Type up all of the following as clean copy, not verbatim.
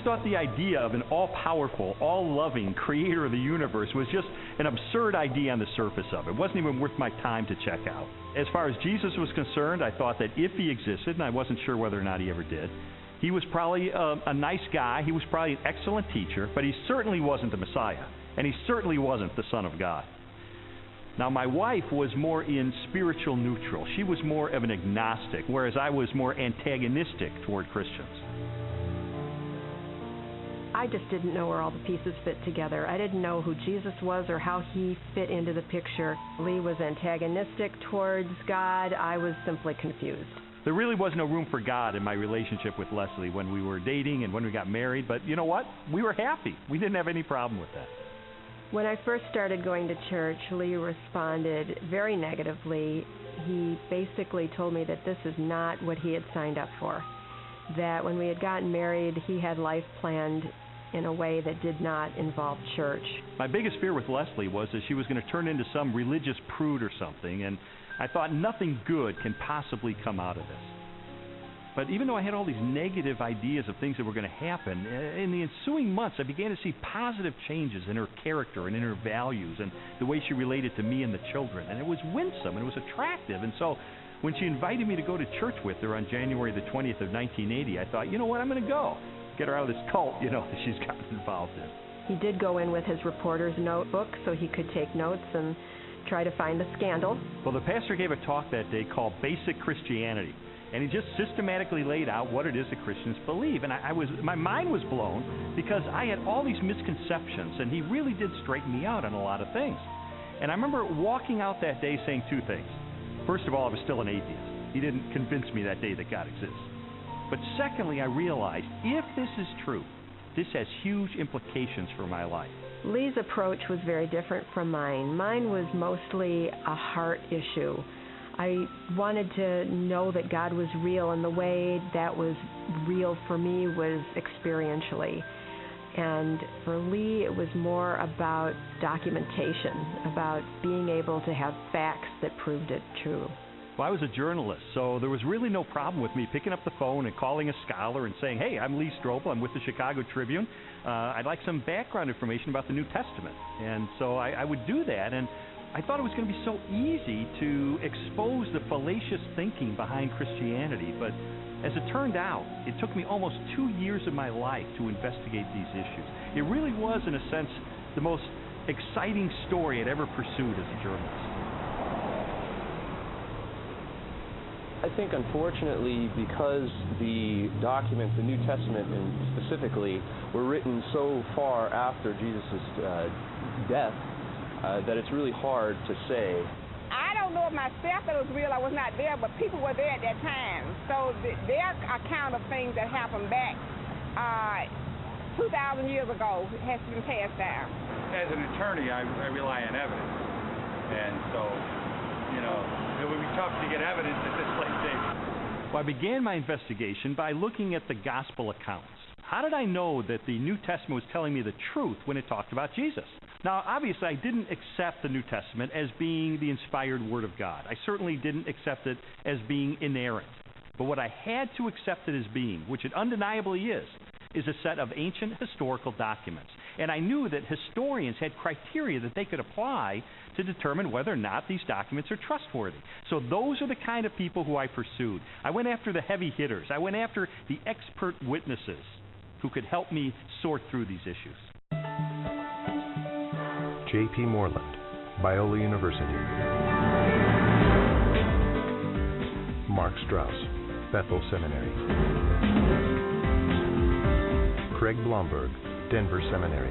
just thought the idea of an all-powerful, all-loving creator of the universe was just an absurd idea on the surface of it. It wasn't even worth my time to check out. As far as Jesus was concerned, I thought that if he existed, and I wasn't sure whether or not he ever did, he was probably a nice guy, he was probably an excellent teacher, but he certainly wasn't the Messiah, and he certainly wasn't the Son of God. Now, my wife was more in spiritual neutral. She was more of an agnostic, whereas I was more antagonistic toward Christians. I just didn't know where all the pieces fit together. I didn't know who Jesus was or how he fit into the picture. Lee was antagonistic towards God. I was simply confused. There really was no room for God in my relationship with Leslie when we were dating and when we got married, but you know what? We were happy. We didn't have any problem with that. When I first started going to church, Lee responded very negatively. He basically told me that this is not what he had signed up for, that when we had gotten married, he had life planned in a way that did not involve church. My biggest fear with Leslie was that she was going to turn into some religious prude or something, and I thought nothing good can possibly come out of this. But even though I had all these negative ideas of things that were going to happen, in the ensuing months I began to see positive changes in her character and in her values and the way she related to me and the children. And it was winsome and it was attractive. And so when she invited me to go to church with her on January the 20th of 1980, I thought, you know what, I'm going to go. Get her out of this cult, that she's gotten involved in. He did go in with his reporter's notebook so he could take notes and try to find the scandal. Well, the pastor gave a talk that day called Basic Christianity, and he just systematically laid out what it is that Christians believe. And my mind was blown because I had all these misconceptions, and he really did straighten me out on a lot of things. And I remember walking out that day saying two things. First of all, I was still an atheist. He didn't convince me that day that God exists. But secondly, I realized if this is true, this has huge implications for my life. Lee's approach was very different from mine. Mine was mostly a heart issue. I wanted to know that God was real, and the way that was real for me was experientially. And for Lee, it was more about documentation, about being able to have facts that proved it true. Well, I was a journalist, so there was really no problem with me picking up the phone and calling a scholar and saying, hey, I'm Lee Strobel, I'm with the Chicago Tribune. I'd like some background information about the New Testament. And so I would do that, and I thought it was going to be so easy to expose the fallacious thinking behind Christianity, but as it turned out, it took me almost 2 years of my life to investigate these issues. It really was, in a sense, the most exciting story I'd ever pursued as a journalist. I think, unfortunately, because the documents, the New Testament specifically, were written so far after Jesus' death, that it's really hard to say. I don't know myself that it was real. I was not there, but people were there at that time. So their account of things that happened back 2,000 years ago has been passed down. As an attorney, I rely on evidence. And so, it would be tough to get evidence at this late stage. Well, I began my investigation by looking at the gospel accounts. How did I know that the New Testament was telling me the truth when it talked about Jesus? Now, obviously, I didn't accept the New Testament as being the inspired Word of God. I certainly didn't accept it as being inerrant. But what I had to accept it as being, which it undeniably is a set of ancient historical documents. And I knew that historians had criteria that they could apply to determine whether or not these documents are trustworthy. So those are the kind of people who I pursued. I went after the heavy hitters. I went after the expert witnesses who could help me sort through these issues. J.P. Moreland, Biola University. Mark Strauss, Bethel Seminary. Craig Blomberg, Denver Seminary.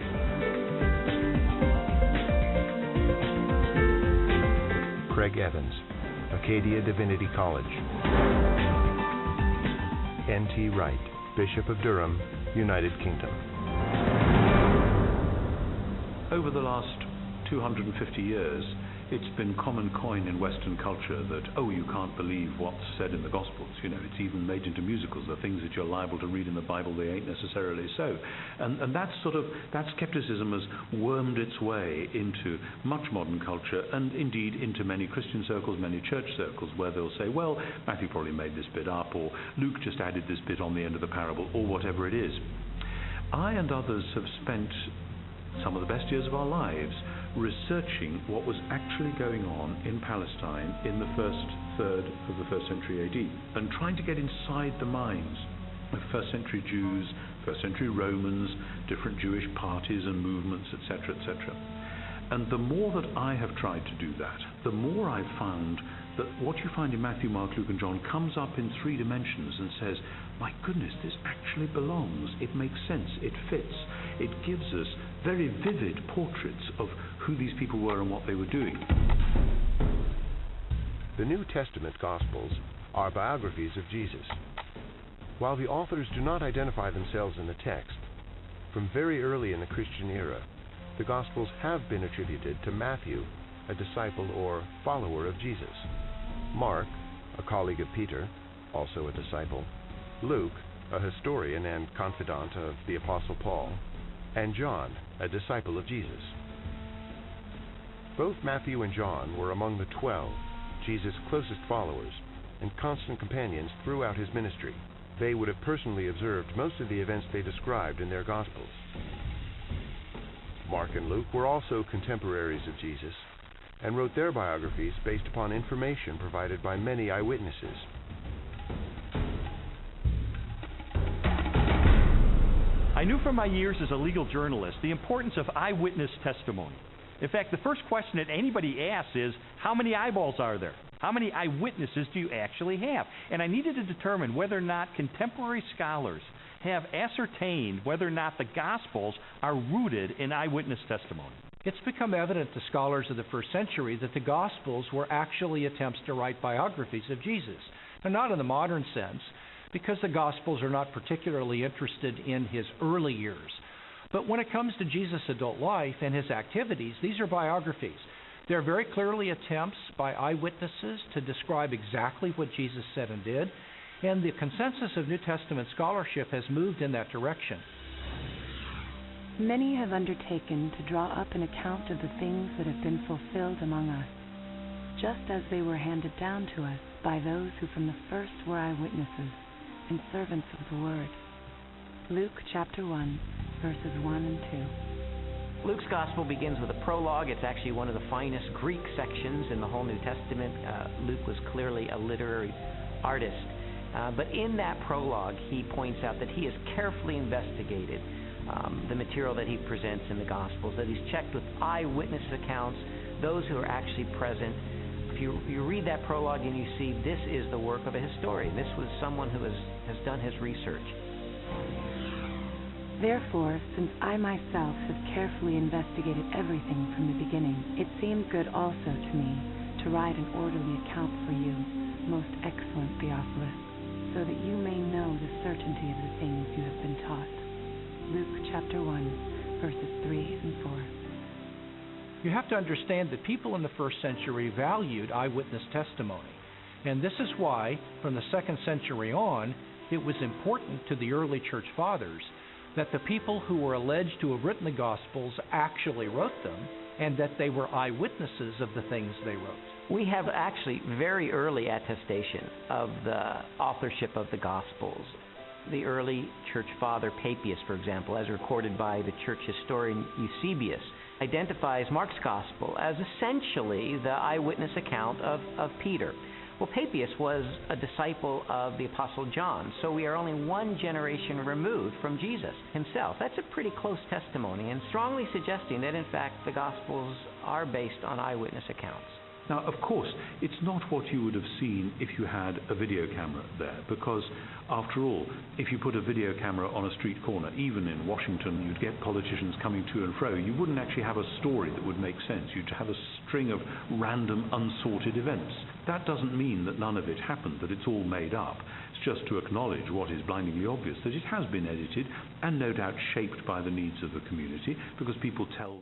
Craig Evans, Acadia Divinity College. N.T. Wright, Bishop of Durham, United Kingdom. Over the last 250 years, it's been common coin in Western culture that, you can't believe what's said in the Gospels. It's even made into musicals. The things that you're liable to read in the Bible, they ain't necessarily so. And that skepticism has wormed its way into much modern culture and indeed into many Christian circles, many church circles, where they'll say, well, Matthew probably made this bit up, or Luke just added this bit on the end of the parable, or whatever it is. I and others have spent some of the best years of our lives researching what was actually going on in Palestine in the first third of the 1st century AD, and trying to get inside the minds of 1st century Jews, 1st century Romans, different Jewish parties and movements, etc., etc. And the more that I have tried to do that, the more I've found that what you find in Matthew, Mark, Luke and John comes up in 3 dimensions and says, my goodness, this actually belongs, it makes sense, it fits, it gives us very vivid portraits of who these people were and what they were doing. The New Testament Gospels are biographies of Jesus. While the authors do not identify themselves in the text, from very early in the Christian era, the Gospels have been attributed to Matthew, a disciple or follower of Jesus, Mark, a colleague of Peter, also a disciple, Luke, a historian and confidant of the Apostle Paul, and John, a disciple of Jesus. Both Matthew and John were among the 12, Jesus' closest followers, and constant companions throughout his ministry. They would have personally observed most of the events they described in their Gospels. Mark and Luke were also contemporaries of Jesus, and wrote their biographies based upon information provided by many eyewitnesses. I knew from my years as a legal journalist the importance of eyewitness testimony. In fact, the first question that anybody asks is, how many eyeballs are there? How many eyewitnesses do you actually have? And I needed to determine whether or not contemporary scholars have ascertained whether or not the Gospels are rooted in eyewitness testimony. It's become evident to scholars of the 1st century that the Gospels were actually attempts to write biographies of Jesus. Now, not in the modern sense, because the Gospels are not particularly interested in his early years. But when it comes to Jesus' adult life and his activities, these are biographies. They're very clearly attempts by eyewitnesses to describe exactly what Jesus said and did, and the consensus of New Testament scholarship has moved in that direction. Many have undertaken to draw up an account of the things that have been fulfilled among us, just as they were handed down to us by those who from the first were eyewitnesses and servants of the Word. Luke chapter 1, verses 1 and 2. Luke's Gospel begins with a prologue. It's actually one of the finest Greek sections in the whole New Testament. Luke was clearly a literary artist. But in that prologue, he points out that he has carefully investigated the material that he presents in the Gospels, that he's checked with eyewitness accounts, those who are actually present. If you read that prologue and you see this is the work of a historian, this was someone who has done his research. Therefore, since I myself have carefully investigated everything from the beginning, it seemed good also to me to write an orderly account for you, most excellent Theophilus, so that you may know the certainty of the things you have been taught. Luke chapter 1, verses 3 and 4. You have to understand that people in the 1st century valued eyewitness testimony. And this is why, from the 2nd century on, it was important to the early church fathers that the people who were alleged to have written the Gospels actually wrote them, and that they were eyewitnesses of the things they wrote. We have actually very early attestation of the authorship of the Gospels. The early church father Papias, for example, as recorded by the church historian Eusebius, identifies Mark's Gospel as essentially the eyewitness account of Peter. Well, Papias was a disciple of the Apostle John, so we are only one generation removed from Jesus himself. That's a pretty close testimony, and strongly suggesting that, in fact, the Gospels are based on eyewitness accounts. Now, of course, it's not what you would have seen if you had a video camera there, because, after all, if you put a video camera on a street corner, even in Washington, you'd get politicians coming to and fro. You wouldn't actually have a story that would make sense. You'd have a string of random, unsorted events. That doesn't mean that none of it happened, that it's all made up. It's just to acknowledge what is blindingly obvious, that it has been edited and no doubt shaped by the needs of the community, because people tell